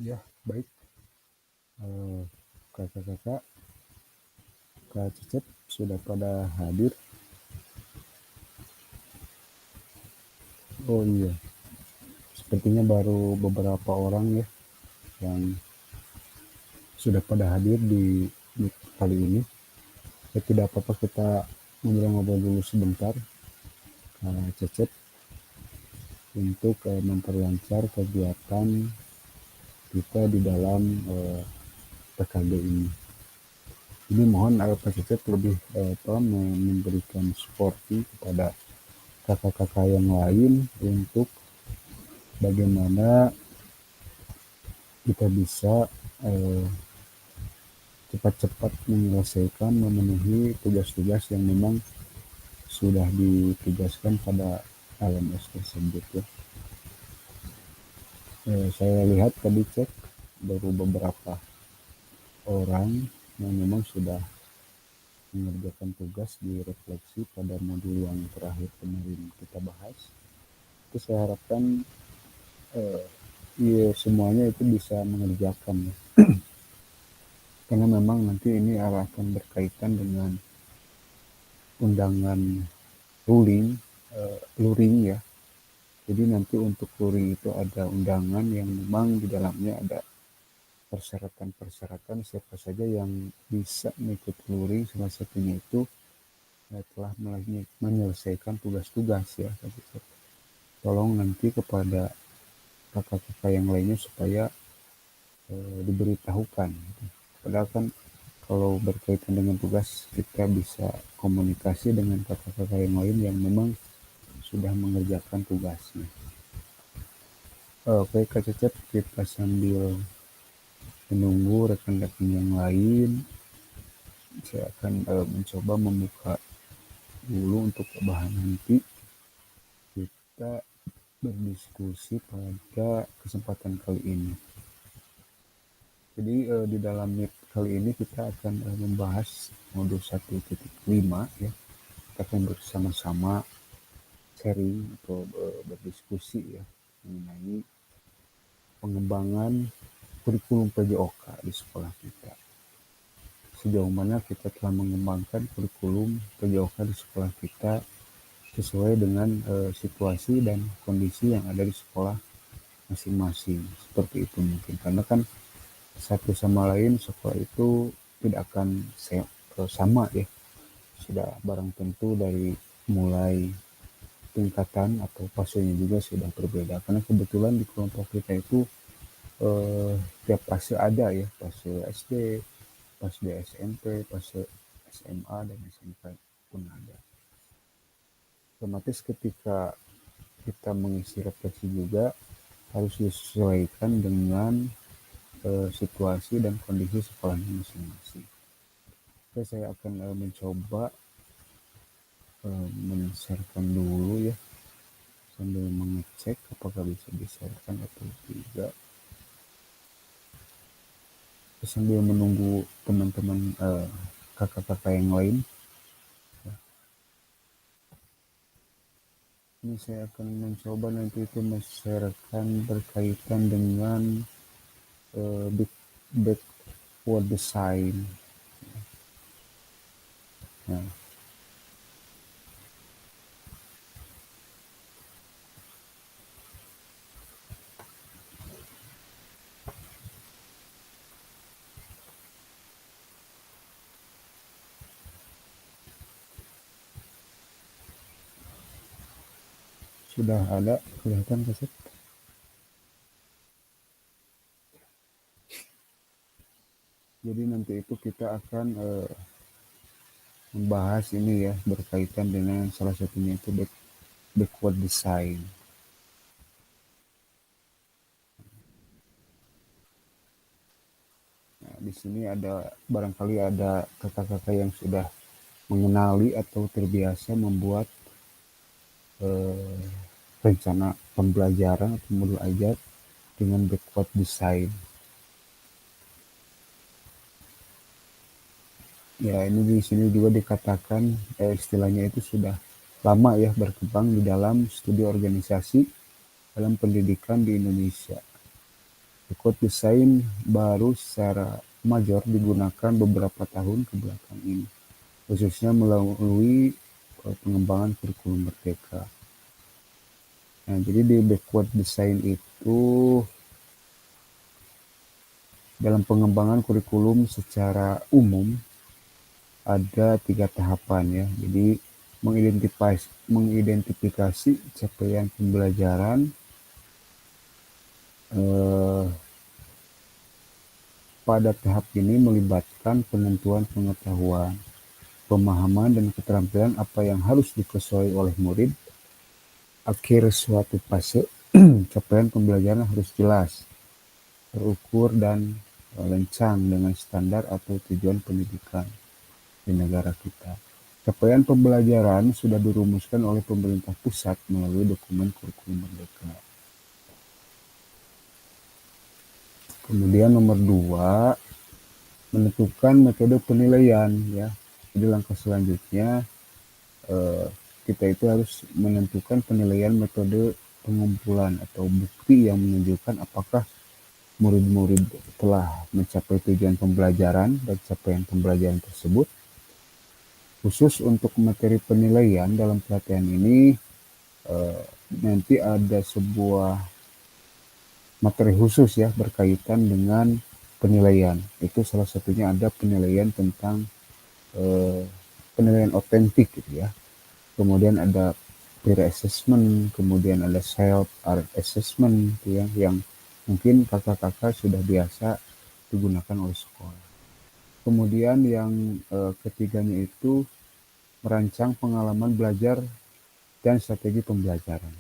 Ya, baik. Kakak-kakak, Kak Cecep sudah pada hadir. Oh iya, sepertinya baru beberapa orang ya yang sudah pada hadir di meet kali ini. Ya, tidak apa-apa kita ngobrol-ngobrol dulu sebentar, Kak Cecep, untuk memperlancar kegiatan kita di dalam PKG ini. Ini mohon Kak Cecep lebih memberikan suporti kepada kakak-kakak yang lain untuk bagaimana kita bisa eh, cepat-cepat menyelesaikan memenuhi tugas-tugas yang memang sudah ditugaskan pada LMS tersebut ya. Saya lihat tadi cek baru beberapa orang yang memang sudah mengerjakan tugas di refleksi pada modul yang terakhir kemarin kita bahas. Itu saya harapkan ya, semuanya itu bisa mengerjakan ya. Karena memang nanti ini akan berkaitan dengan undangan luring ya. Jadi nanti untuk luring itu ada undangan yang memang di dalamnya ada persyaratan-persyaratan siapa saja yang bisa mengikuti luring, salah satunya itu telah menyelesaikan tugas-tugas ya. Tolong nanti kepada kakak-kakak yang lainnya supaya diberitahukan. Padahal kan kalau berkaitan dengan tugas kita bisa komunikasi dengan kakak-kakak yang lain yang memang sudah mengerjakan tugasnya. Oke Kak Cecep, kita sambil menunggu rekan-rekan yang lain, saya akan mencoba membuka dulu untuk bahan nanti kita berdiskusi pada kesempatan kali ini. Jadi di dalam meet kali ini kita akan membahas modul 1.5 ya. Kita akan bersama-sama sharing atau berdiskusi ya mengenai pengembangan kurikulum PJOK di sekolah kita. Sejauh mana kita telah mengembangkan kurikulum PJOK di sekolah kita sesuai dengan situasi dan kondisi yang ada di sekolah masing-masing. Seperti itu mungkin. Karena kan satu sama lain sekolah itu tidak akan sama ya. Sudah barang tentu dari mulai tingkatan atau fasenya juga sudah berbeda. Karena kebetulan di kelompok kita itu tiap fase ada ya, fase SD, fase SMP, fase SMA dan SMK pun ada. Otomatis ketika kita mengisi refleksi juga harus disesuaikan dengan situasi dan kondisi sekolahnya masing-masing. Oke, saya akan mencoba men-sharekan dulu ya sambil mengecek apakah bisa di-sharekan atau tidak. Sambil menunggu teman-teman kakak-kakak yang lain. Ini saya akan mencoba nanti itu men-sharekan berkaitan dengan backward design. Nah, sudah ada kelihatan kaset. Jadi nanti itu kita akan membahas ini ya berkaitan dengan salah satunya itu backward design. Nah, di sini ada barangkali ada kakak-kakak yang sudah mengenali atau terbiasa membuat rencana pembelajaran atau modul ajar dengan backward design. Ya, ini di sini juga dikatakan istilahnya itu sudah lama ya berkembang di dalam studi organisasi dalam pendidikan di Indonesia. Backward design baru secara major digunakan beberapa tahun ke belakang ini, khususnya melalui pengembangan kurikulum Merdeka. Nah, jadi di backward design itu dalam pengembangan kurikulum secara umum ada 3 tahapan ya. Jadi mengidentifikasi capaian pembelajaran, pada tahap ini melibatkan penentuan pengetahuan, pemahaman, dan keterampilan apa yang harus dikuasai oleh murid. Akhir suatu fase, capaian pembelajaran harus jelas, terukur, dan lencang dengan standar atau tujuan pendidikan di negara kita. Capaian pembelajaran sudah dirumuskan oleh pemerintah pusat melalui dokumen kurikulum Merdeka. Kemudian nomor 2, menentukan metode penilaian ya. Jadi langkah selanjutnya kita itu harus menentukan penilaian metode pengumpulan atau bukti yang menunjukkan apakah murid-murid telah mencapai tujuan pembelajaran dan capaian pembelajaran tersebut. Khusus untuk materi penilaian dalam pelatihan ini nanti ada sebuah materi khusus ya berkaitan dengan penilaian. Itu salah satunya ada penilaian tentang penilaian otentik gitu ya. Kemudian ada peer assessment, kemudian ada self assessment gitu ya, yang mungkin kakak-kakak sudah biasa digunakan oleh sekolah. Kemudian yang ketiganya itu merancang pengalaman belajar dan strategi pembelajaran.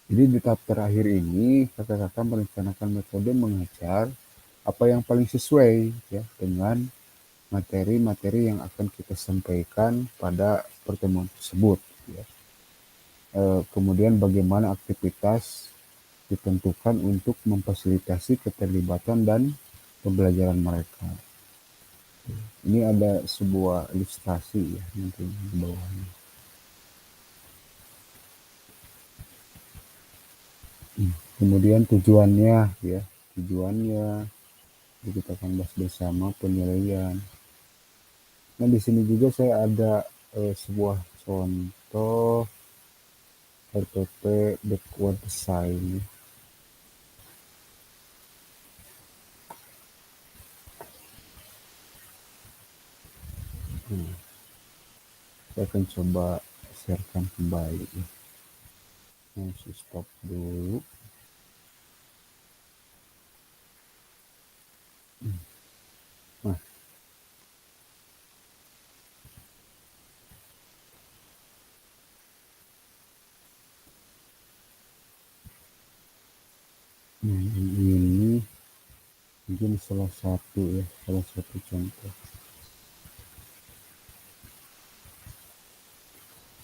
Jadi di tahap terakhir ini kakak-kakak merencanakan metode mengajar apa yang paling sesuai ya dengan materi-materi yang akan kita sampaikan pada pertemuan tersebut ya. Kemudian bagaimana aktivitas ditentukan untuk memfasilitasi keterlibatan dan pembelajaran mereka. Ini ada sebuah ilustrasi ya nanti di bawahnya. Kemudian tujuannya ya, kita akan bahas bersama penilaian. Nah di sini juga saya ada sebuah contoh RPP backward design. Saya akan coba sharekan kembali. Saya stop dulu. Nah, ini mungkin salah satu contoh.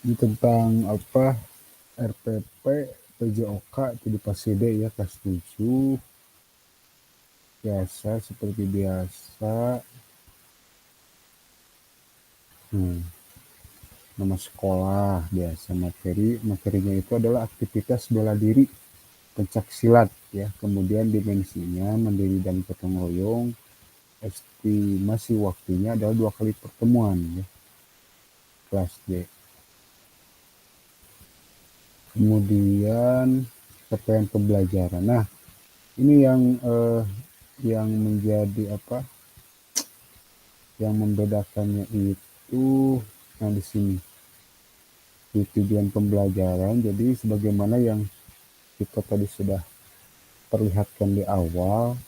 Ini tentang apa? RPP PJOK itu di Pasede ya, kelas 7. Biasa seperti biasa. Nama sekolah biasa, materinya itu adalah aktivitas bela diri pencak silat ya. Kemudian dimensinya mandiri dan gotong royong. Estimasi waktunya adalah 2 kali pertemuan ya. Kelas D. Kemudian capaian pembelajaran. Nah, ini yang menjadi apa? Yang membedakannya itu di sini. Di tujuan pembelajaran. Jadi sebagaimana yang kita tadi sudah perlihatkan di awal.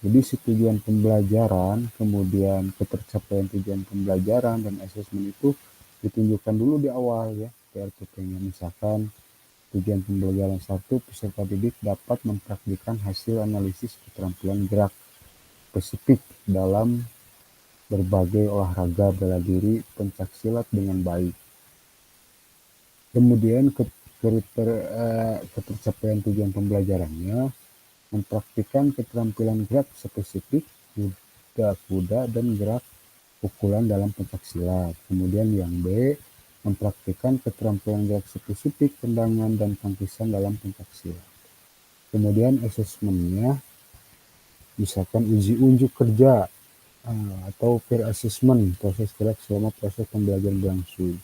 Jadi si tujuan pembelajaran, kemudian ketercapaian tujuan pembelajaran dan asesmen itu ditunjukkan dulu di awal ya, PRPP-nya. Misalkan tujuan pembelajaran 1, peserta didik dapat mempraktikkan hasil analisis keterampilan gerak spesifik dalam berbagai olahraga bela diri pencak silat dengan baik. Kemudian ketercapaian tujuan pembelajarannya mempraktikkan keterampilan gerak spesifik kuda dan gerak pukulan dalam pencak silat. Kemudian yang B, mempraktikkan keterampilan gerak spesifik tendangan dan tangkisan dalam pencak silat. Kemudian asesmennya misalkan uji unjuk kerja atau peer assessment, proses gerak selama proses pembelajaran berlangsung.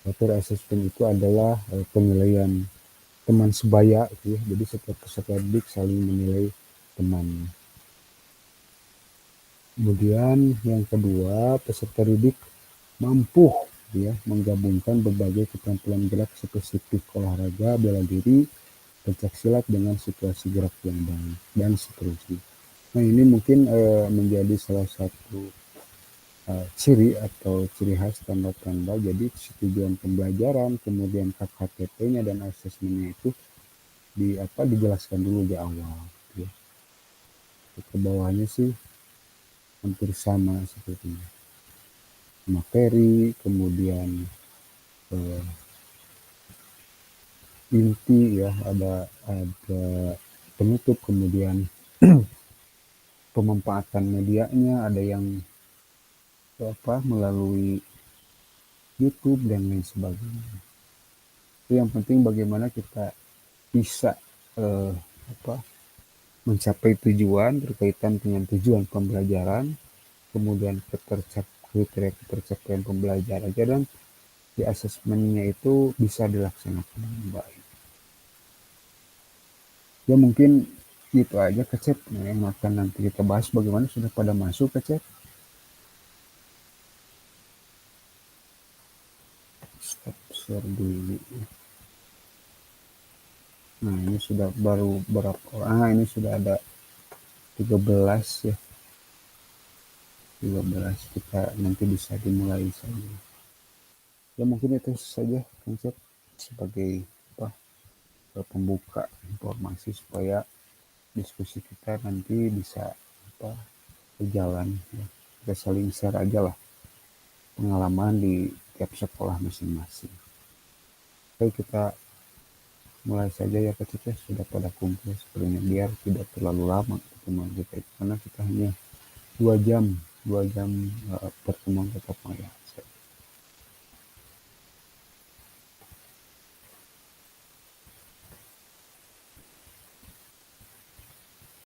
Peer assessment itu adalah penilaian teman sebaya gitu ya. Jadi setiap peserta didik saling menilai temannya. Kemudian yang kedua, peserta didik mampu ya menggabungkan berbagai keterampilan gerak spesifik olahraga, bela diri, pencaksilat dengan situasi gerak yang baik dan seterusnya. Nah ini mungkin menjadi salah satu ciri atau ciri khas tanda-tanda. Jadi tujuan pembelajaran, kemudian KKTP-nya dan asesmennya itu dijelaskan dulu di awal. Ya. Ke bawahnya sih hampir sama sepertinya. Materi, kemudian inti ya ada penutup, kemudian pemanfaatan medianya, ada yang melalui YouTube dan lain sebagainya. Itu yang penting bagaimana kita bisa mencapai tujuan berkaitan dengan tujuan pembelajaran, kemudian kriteria ketercapaian pembelajaran, dan di asesmennya itu bisa dilaksanakan dengan baik. Ya mungkin gitu aja Kecep, yang akan nanti kita bahas. Bagaimana, sudah pada masuk Kecep? Stop share dulu. Nah ini sudah baru berapa orang? Ini sudah ada 13 ya. 13, kita nanti bisa dimulai saja. Ya mungkin itu saja konsep sebagai pembuka informasi supaya diskusi kita nanti bisa berjalan ya. Kita saling share aja lah pengalaman di tiap sekolah masing-masing. Oke, kita mulai saja ya ketika sudah pada kumpul sebenarnya, biar tidak terlalu lama pertemuan kita itu, karena kita hanya 2 jam pertemuan tetap ya.